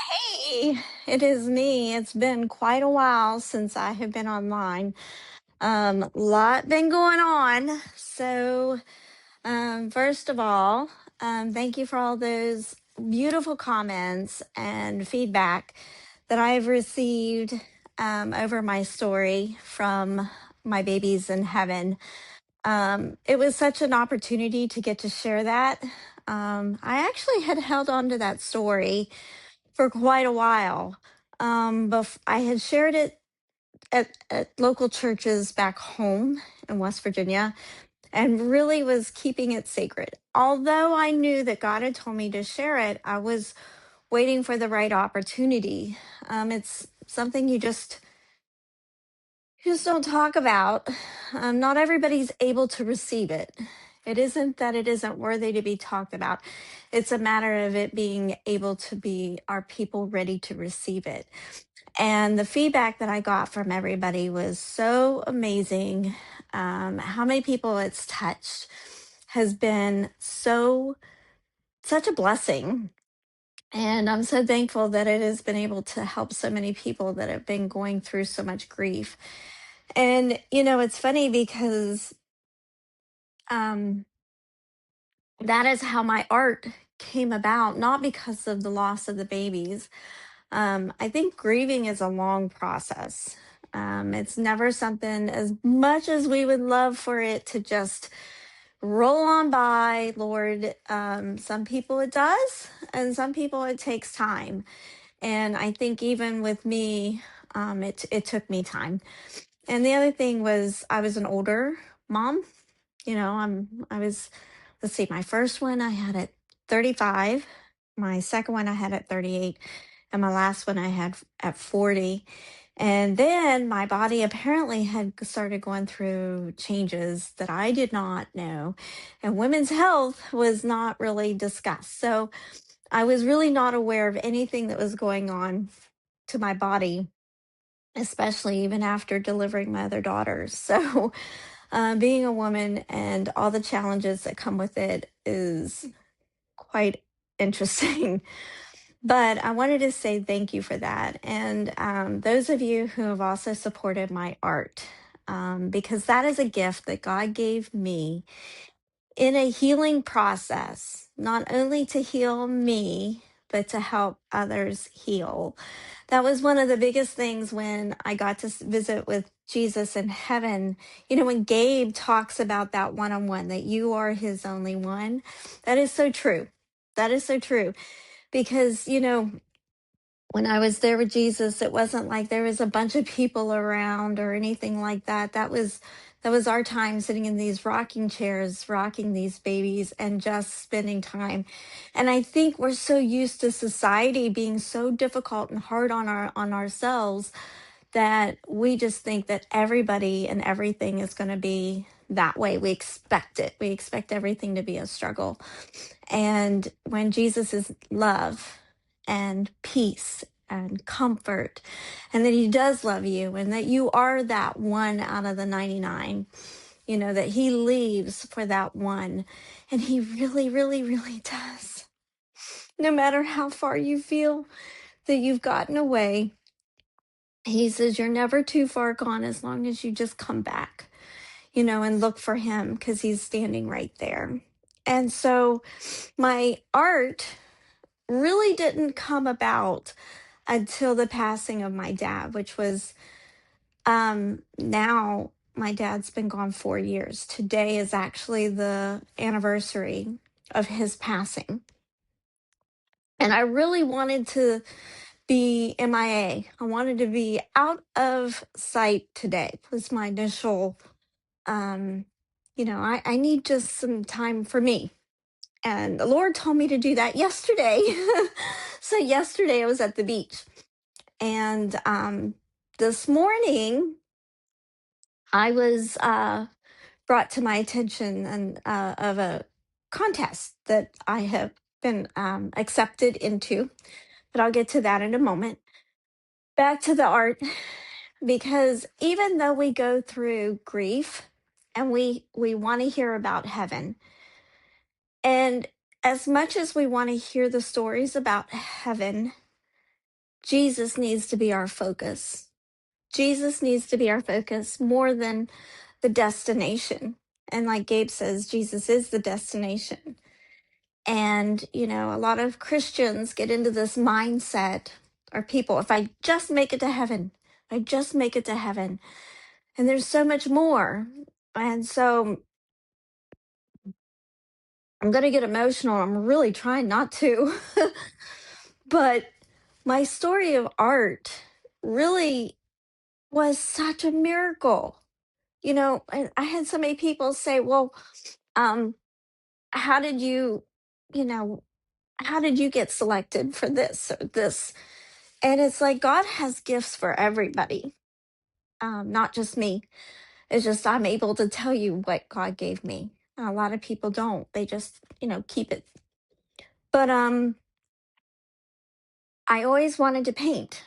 Hey, it is me. It's been quite a while since I have been online. Lot been going on. First of all, thank you for all those beautiful comments and feedback that I've received over my story from my babies in heaven. It was such an opportunity to get to share that. I actually had held on to that story for quite a while. I had shared it at local churches back home in West Virginia and really was keeping it sacred. Although I knew that God had told me to share it, I was waiting for the right opportunity. It's something you just don't talk about. Not everybody's able to receive it. It isn't that it isn't worthy to be talked about. It's a matter of it being able to be, are people ready to receive it? And the feedback that I got from everybody was so amazing. How many people it's touched has been such a blessing. And I'm so thankful that it has been able to help so many people that have been going through so much grief. And, it's funny because um, that is how my art came about, not because of the loss of the babies. I think grieving is a long process. It's never something, as much as we would love for it to just roll on by, Lord. Some people it does, and some people it takes time. And I think even with me, it took me time. And the other thing was I was an older mom. I was, let's see, my first one I had at 35, my second one I had at 38, and my last one I had at 40. And then my body apparently had started going through changes that I did not know. And women's health was not really discussed. So I was really not aware of anything that was going on to my body, especially even after delivering my other daughters. So being a woman and all the challenges that come with it is quite interesting. But I wanted to say thank you for that. And those of you who have also supported my art, because that is a gift that God gave me in a healing process, not only to heal me, but to help others heal. That was one of the biggest things when I got to visit with Jesus in heaven. When Gabe talks about that one on one, that you are his only one, that is so true. That is so true. Because, when I was there with Jesus, it wasn't like there was a bunch of people around or anything like that. That was our time sitting in these rocking chairs, rocking these babies and just spending time. And I think we're so used to society being so difficult and hard on ourselves that we just think that everybody and everything is going to be that way. We expect it. We expect everything to be a struggle. And when Jesus is love and peace and comfort, and that he does love you, and that you are that one out of the 99, that he leaves for that one. And he really, really, really does. No matter how far you feel that you've gotten away, he says you're never too far gone as long as you just come back, and look for him because he's standing right there. And so my art really didn't come about until the passing of my dad, which was now my dad's been gone 4 years. Today is actually the anniversary of his passing. And I really wanted to be MIA. I wanted to be out of sight today was my initial I need just some time for me. And the Lord told me to do that yesterday. So yesterday I was at the beach. And this morning I was brought to my attention of a contest that I have been accepted into. But I'll get to that in a moment. Back to the art, because even though we go through grief and we want to hear about heaven, and as much as we want to hear the stories about heaven, Jesus needs to be our focus. Jesus needs to be our focus more than the destination. And like Gabe says, Jesus is the destination. And, a lot of Christians get into this mindset, or people, if I just make it to heaven, if I just make it to heaven. And there's so much more. And so I'm going to get emotional. I'm really trying not to. But my story of art really was such a miracle. And I had so many people say, well, um, how did you know, how did you get selected for this or this? And it's like God has gifts for everybody, not just me. It's just I'm able to tell you what God gave me. A lot of people don't. They just, keep it. But I always wanted to paint.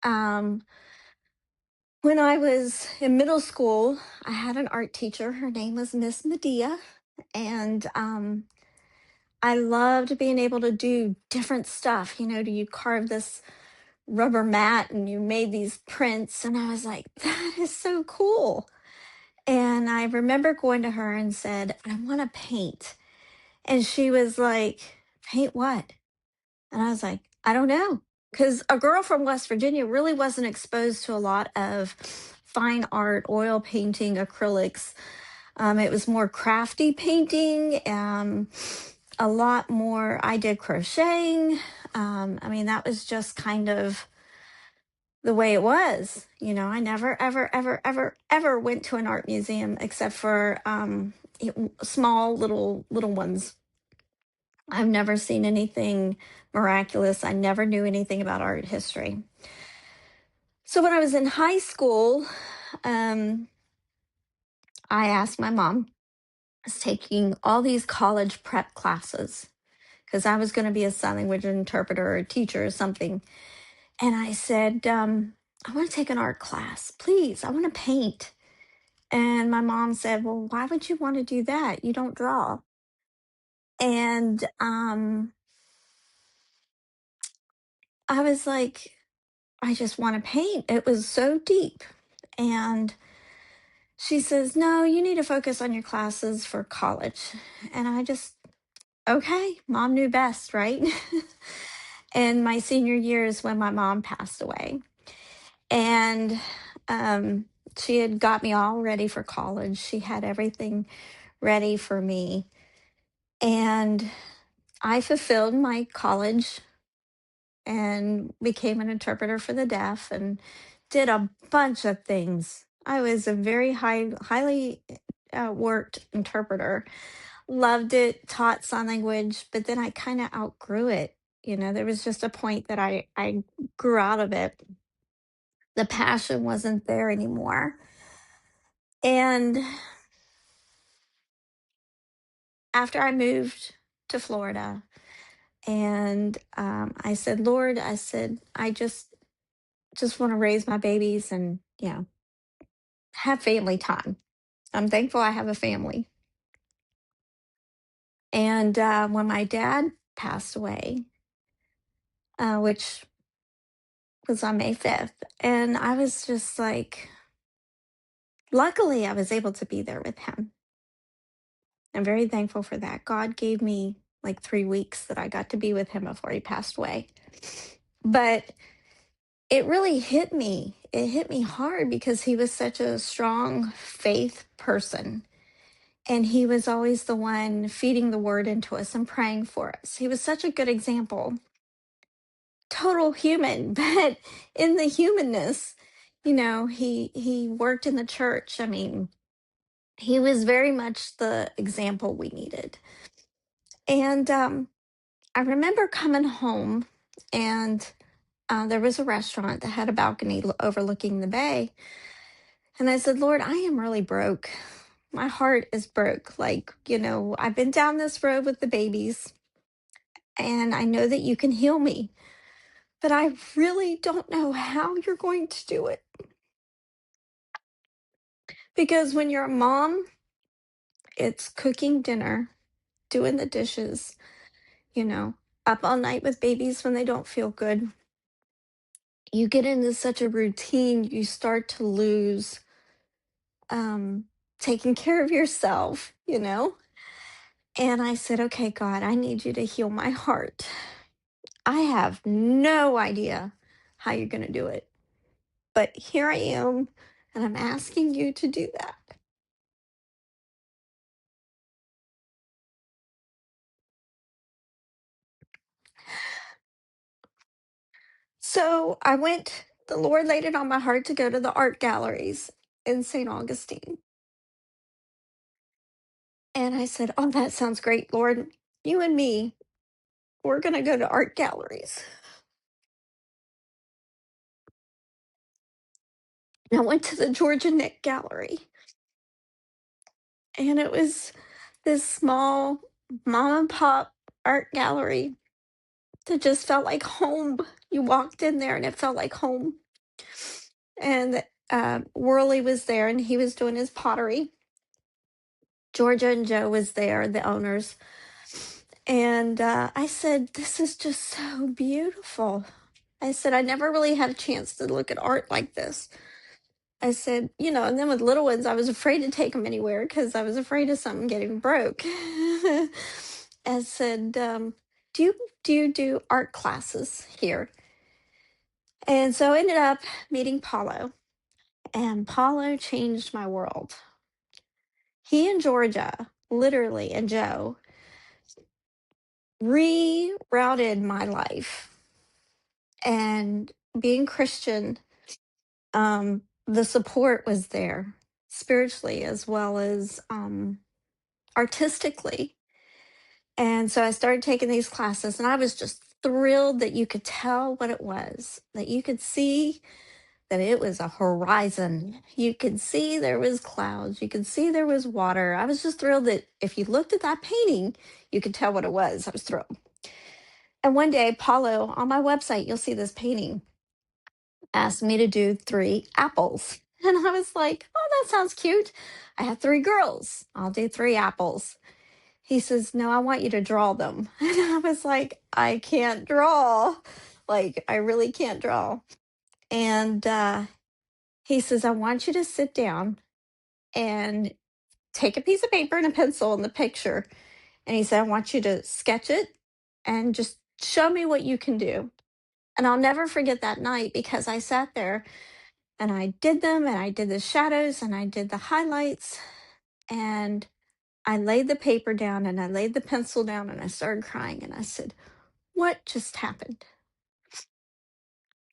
Um, when I was in middle school, I had an art teacher. Her name was Miss Medea, and I loved being able to do different stuff. Do you carve this rubber mat and you made these prints? And I was like, that is so cool. And I remember going to her and said, I want to paint. And she was like, paint what? And I was like, I don't know. Because a girl from West Virginia really wasn't exposed to a lot of fine art, oil painting, acrylics. It was more crafty painting, a lot more. I did crocheting. That was just kind of the way it was. I never, ever, ever, ever, ever went to an art museum except for small little ones. I've never seen anything miraculous. I never knew anything about art history. So when I was in high school, um, I asked my mom, I was taking all these college prep classes because I was going to be a sign language interpreter or a teacher or something. And I said, I want to take an art class, please. I want to paint. And my mom said, well, why would you want to do that? You don't draw. And I was like, I just want to paint. It was so deep. And she says, no, you need to focus on your classes for college. And I just, okay, mom knew best, right? And my senior year is when my mom passed away. And um, she had got me all ready for college. She had everything ready for me. And I fulfilled my college and became an interpreter for the deaf and did a bunch of things. I was a very highly worked interpreter. Loved it, taught sign language, but then I kind of outgrew it. There was just a point that I grew out of it. The passion wasn't there anymore. And after I moved to Florida, and I said, Lord, I said, I just want to raise my babies and have family time. I'm thankful I have a family. And when my dad passed away, which was on May 5th, and I was just like, luckily I was able to be there with him. I'm very thankful for that. God gave me like 3 weeks that I got to be with him before he passed away. But it really hit me. It hit me hard because he was such a strong faith person. And he was always the one feeding the word into us and praying for us. He was such a good example. Total human, but in the humanness, he worked in the church. He was very much the example we needed. And I remember coming home, and there was a restaurant that had a balcony overlooking the bay. And I said, Lord, I am really broke. My heart is broke. Like, I've been down this road with the babies, and I know that you can heal me, but I really don't know how you're going to do it. Because when you're a mom, it's cooking dinner, doing the dishes, you know, up all night with babies when they don't feel good. you get into such a routine, you start to lose um, taking care of yourself, you know? And I said, okay, God, I need you to heal my heart. I have no idea how you're going to do it, but here I am, and I'm asking you to do that. So the Lord laid it on my heart to go to the art galleries in St. Augustine. And I said, oh, that sounds great, Lord. You and me, we're going to go to art galleries. And I went to the Georgia Nick Gallery, and it was this small mom and pop art gallery that just felt like home. You walked in there and it felt like home. And Worley was there and he was doing his pottery. Georgia and Joe was there, the owners. And I said, this is just so beautiful. I said, I never really had a chance to look at art like this. I said, and then with little ones, I was afraid to take them anywhere because I was afraid of something getting broke. I said, do you do art classes here? And so I ended up meeting Paulo, and Paulo changed my world. He and Georgia, literally, and Joe rerouted my life. And being Christian, the support was there spiritually as well as artistically. And so I started taking these classes, and I was just thrilled that you could tell what it was, that you could see that it was a horizon. You could see there was clouds. You could see there was water. I was just thrilled that if you looked at that painting, you could tell what it was. I was thrilled. And one day, Paulo, on my website, you'll see this painting, asked me to do 3 apples. And I was like, oh, that sounds cute. I have 3 girls. I'll do 3 apples. He says, no, I want you to draw them. And I was like, I can't draw. Like, I really can't draw. And he says, I want you to sit down and take a piece of paper and a pencil in the picture. And he said, I want you to sketch it and just show me what you can do. And I'll never forget that night because I sat there and I did them and I did the shadows and I did the highlights and I laid the paper down and I laid the pencil down and I started crying and I said, what just happened?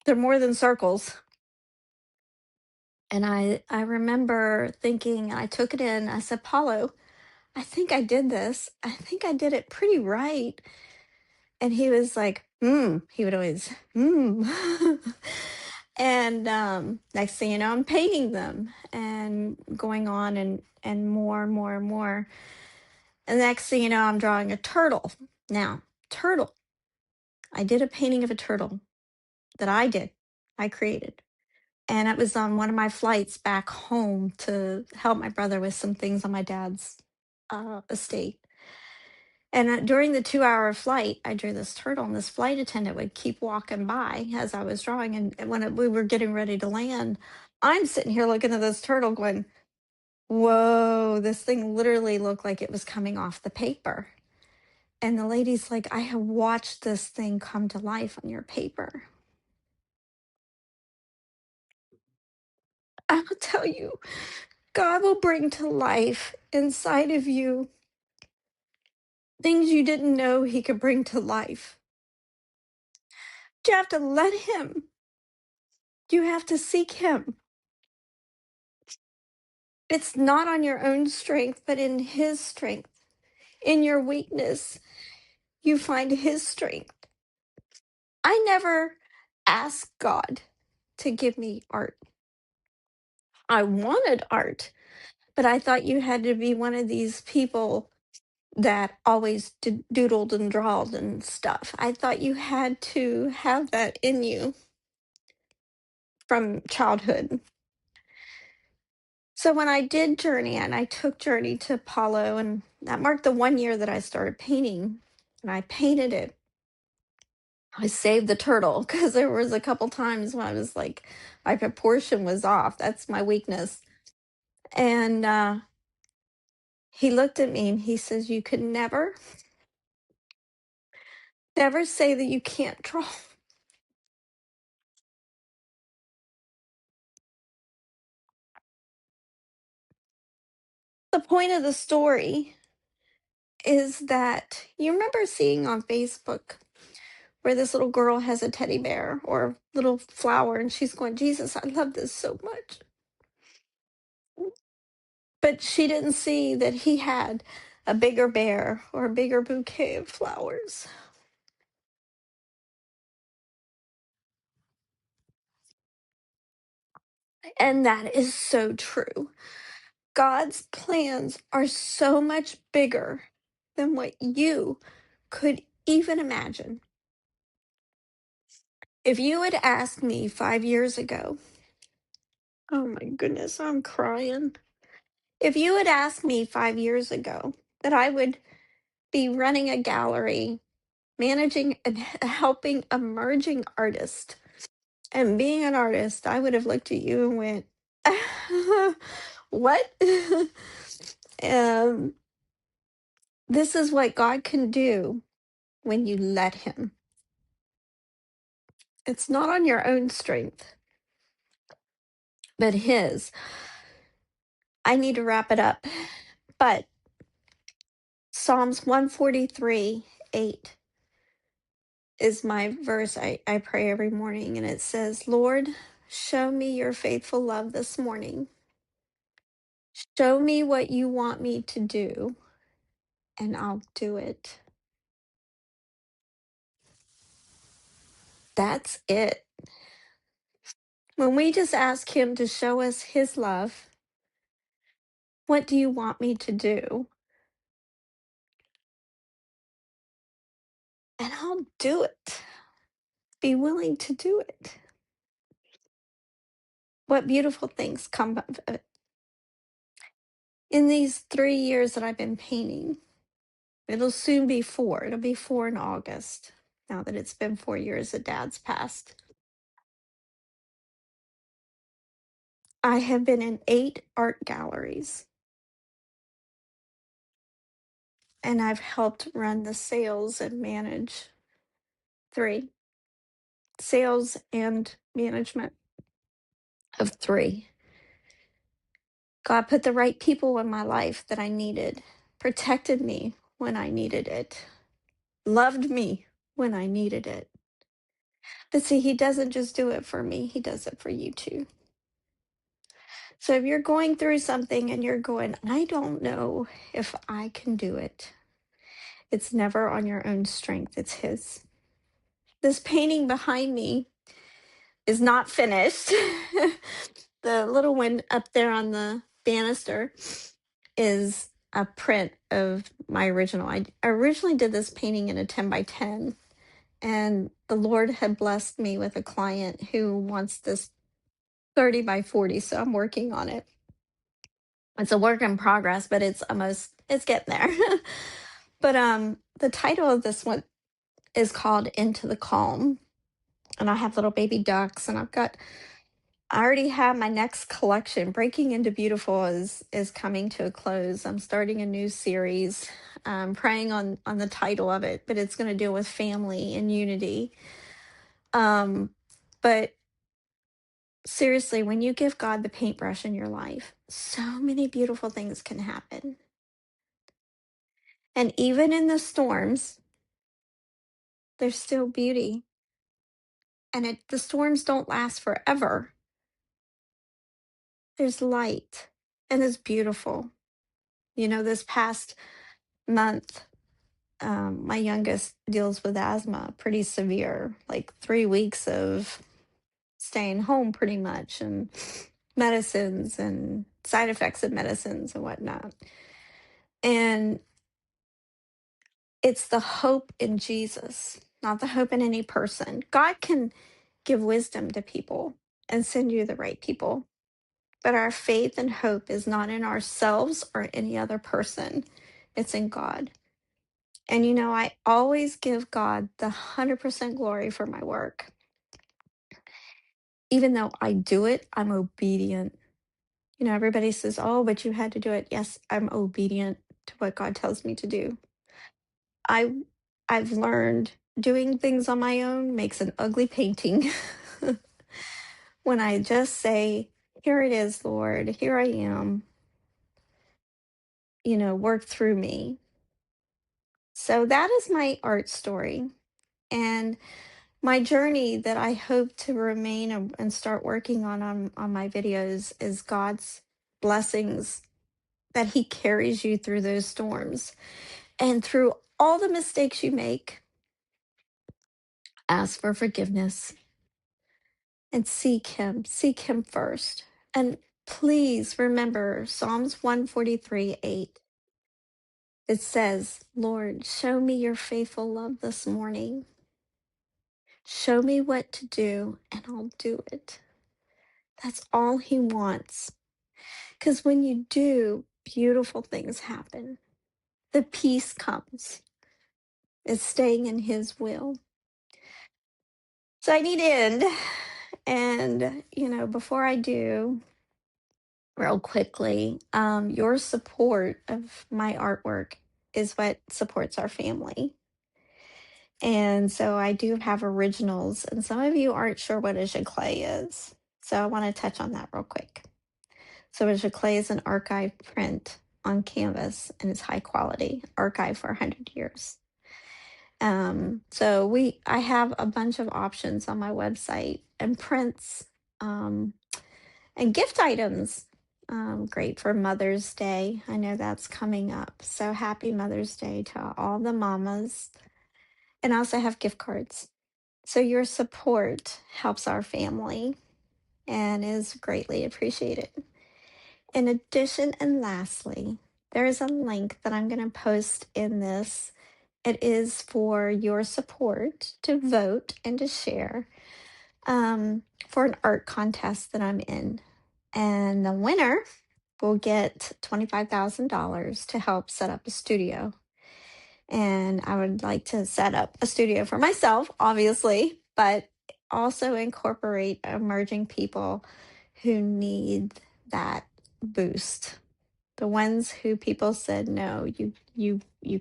They're more than circles. And I remember thinking, I took it in, I said, Paulo, I think I did this. I think I did it pretty right. And he was like, he would always, and next thing you know, I'm painting them and going on and more and more and more. And next thing you know, I'm drawing a turtle. Now, turtle. I did a painting of a turtle that I created. And it was on one of my flights back home to help my brother with some things on my dad's estate. And during the 2-hour flight, I drew this turtle, and this flight attendant would keep walking by as I was drawing. And we were getting ready to land, I'm sitting here looking at this turtle going, whoa, this thing literally looked like it was coming off the paper. And the lady's like, I have watched this thing come to life on your paper. I will tell you, God will bring to life inside of you things you didn't know He could bring to life. You have to let Him, you have to seek Him. It's not on your own strength, but in His strength. In your weakness, you find His strength. I never asked God to give me art. I wanted art, but I thought you had to be one of these people that always doodled and drawled and stuff. I thought you had to have that in you from childhood. So when I did Journey and I took Journey to Apollo, and that marked the 1 year that I started painting, and I painted it I saved the turtle because there was a couple times when I was like, my proportion was off. That's my weakness. And he looked at me and he says, "You could never say that you can't draw." The point of the story is that you remember seeing on Facebook where this little girl has a teddy bear or a little flower and she's going, "Jesus, I love this so much." But she didn't see that he had a bigger bear or a bigger bouquet of flowers. And that is so true. God's plans are so much bigger than what you could even imagine. If you had asked me 5 years ago, oh my goodness, I'm crying. If you had asked me 5 years ago that I would be running a gallery, managing and helping emerging artists, and being an artist, I would have looked at you and went, "What?" um, this is what God can do when you let Him. It's not on your own strength, but His. I need to wrap it up, but Psalms 143:8 is my verse I pray every morning, and it says, "Lord, show me your faithful love this morning. Show me what you want me to do, and I'll do it." That's it. When we just ask Him to show us His love, what do you want me to do? And I'll do it. Be willing to do it. What beautiful things come of it. In these 3 years that I've been painting, it'll soon be 4. It'll be 4 in August, now that it's been 4 years that Dad's passed. I have been in 8 art galleries, and I've helped run the sales and manage 3. Sales and management of 3. God put the right people in my life that I needed, protected me when I needed it, loved me when I needed it. But see, He doesn't just do it for me, He does it for you too. So if you're going through something and you're going, "I don't know if I can do it," it's never on your own strength, it's His. This painting behind me is not finished. The little one up there on the banister is a print of my original. I originally did this painting in a 10 by 10, and the Lord had blessed me with a client who wants this 30 by 40, so I'm working on it. It's a work in progress, but it's getting there. But the title of this one is called Into the Calm. And I have little baby ducks, and I already have my next collection. Breaking into Beautiful is coming to a close. I'm starting a new series. I'm praying on the title of it, but it's going to deal with family and unity. But seriously, when you give God the paintbrush in your life, so many beautiful things can happen. And even in the storms, there's still beauty. And the storms don't last forever. There's light, and it's beautiful. This past month, my youngest deals with asthma, pretty severe, like 3 weeks of staying home pretty much, and medicines and side effects of medicines and whatnot. And it's the hope in Jesus, not the hope in any person. God can give wisdom to people and send you the right people. But our faith and hope is not in ourselves or any other person, it's in God. And I always give God the 100% glory for my work. Even though I do it, I'm obedient. Everybody says, "Oh, but you had to do it." Yes, I'm obedient to what God tells me to do. I I've learned doing things on my own makes an ugly painting. When I just say, "Here it is, Lord. Here I am. Work through me." So that is my art story. And my journey that I hope to remain and start working on my videos is God's blessings, that He carries you through those storms and through all the mistakes you make. Ask for forgiveness and seek Him first. And please remember Psalms 143:8. It says, "Lord, show me your faithful love this morning. Show me what to do, and I'll do it." That's all He wants. Because when you do, beautiful things happen. The peace comes. It's staying in His will. So I need to end. And, before I do, real quickly, your support of my artwork is what supports our family. And so I do have originals, and some of you aren't sure what a clay is. So I want to touch on that real quick. So a clay is an archive print on canvas, and it's high quality, archived for 100 years. I have a bunch of options on my website and prints, and gift items. Great for Mother's Day. I know that's coming up. So happy Mother's Day to all the mamas. And I also have gift cards. So your support helps our family and is greatly appreciated. In addition, and lastly, there is a link that I'm going to post in this. It is for your support to vote and to share, for an art contest that I'm in. And the winner will get $25,000 to help set up a studio. And I would like to set up a studio for myself, obviously, but also incorporate emerging people who need that boost. The ones who people said, "No, you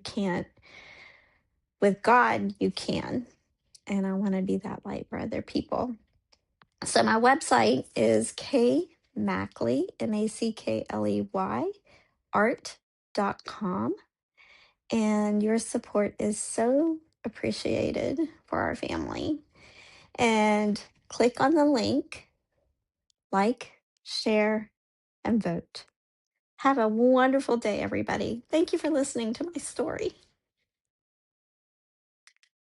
can't. With God, you can." And I want to be that light for other people. So my website is Mackley, Mackley, art.com. And your support is so appreciated for our family. And click on the link, like, share, and vote. Have a wonderful day, everybody. Thank you for listening to my story.